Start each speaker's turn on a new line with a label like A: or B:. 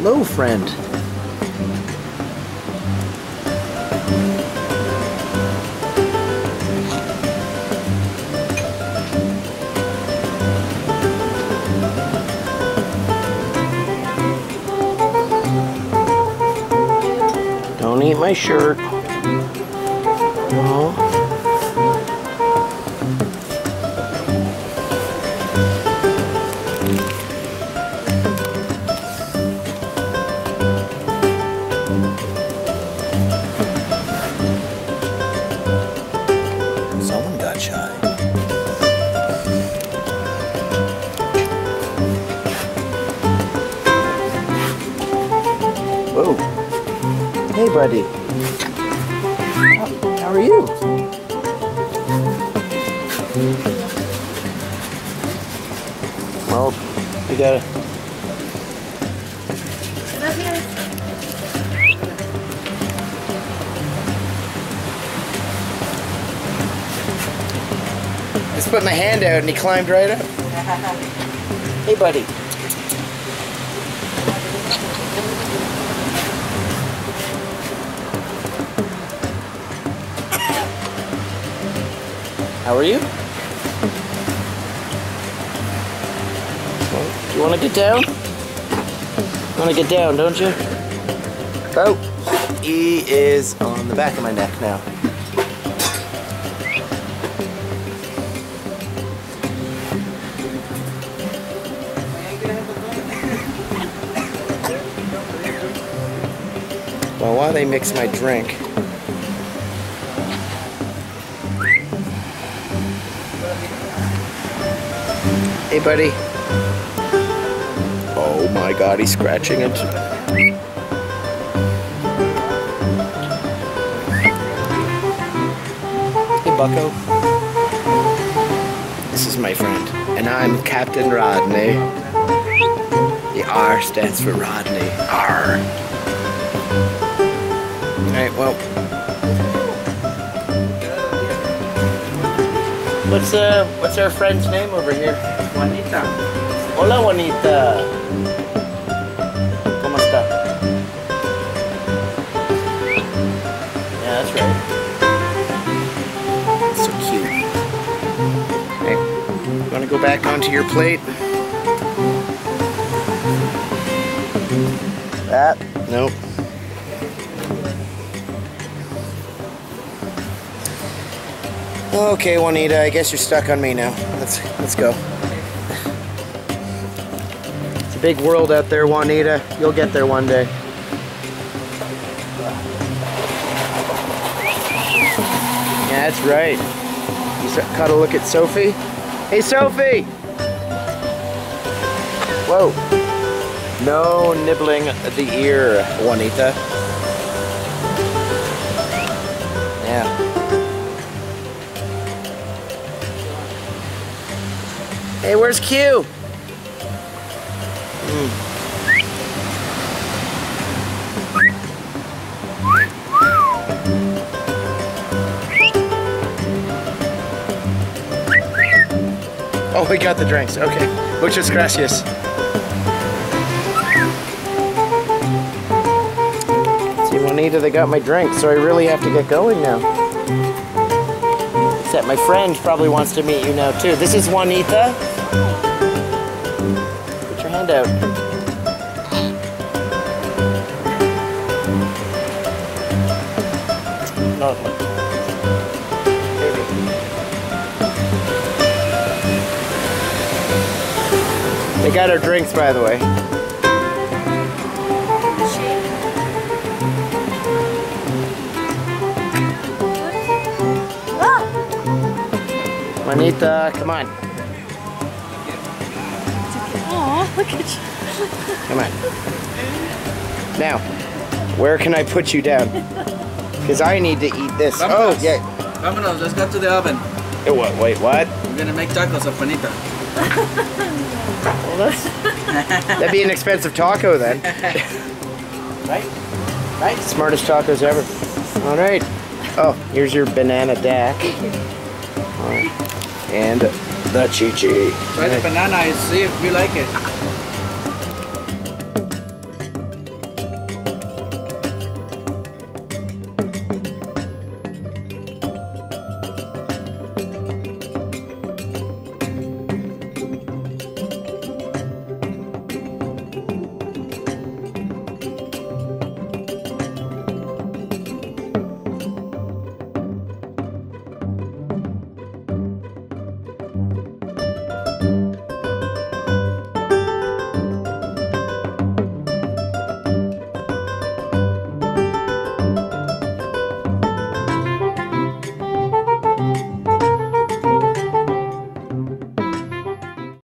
A: Hello, friend. Don't eat my shirt. No. Someone got shy. Whoa. Hey, buddy. How are you? Well, we gotta. I just put my hand out and he climbed right up. Hey, buddy. How are you? You want to get down? You want to get down, don't you? Oh, he is on the back of my neck now. Well, while they mix my drink, hey, buddy. Oh my God, he's scratching it. Hey, bucko. This is my friend, and I'm Captain Rodney. The R stands for Rodney. R. Alright, well. What's our friend's name over here?
B: Juanita.
A: Hola, Juanita. ¿Cómo está? Yeah, that's right. So cute. Hey, you want to go back onto your plate? That? Nope. Okay, Juanita, I guess you're stuck on me now. Let's go. It's a big world out there, Juanita. You'll get there one day. Yeah, that's right. You caught a look at Sophie? Hey, Sophie! Whoa. No nibbling the ear, Juanita. Yeah. Hey, where's Q? Oh, we got the drinks. Okay. Muchas gracias. See, Juanita, they got my drink, so I really have to get going now. Except my friend probably wants to meet you now, too. This is Juanita. Put your hand out. No. Baby. They got our drinks, by the way. Juanita, come on.
C: Aw, look at you.
A: Come on. Now, where can I put you down? Because I need to eat this.
B: Vámonos.
A: Oh, yeah.
B: Vámonos, let's go to the oven.
A: What? Wait, what?
B: We're gonna make tacos of Juanita.
A: Well, that'd be an expensive taco then. Right? Right? Smartest tacos ever. All right. Oh, here's your banana dac. All right. And the chi-chi.
B: Try the banana and see if you like it.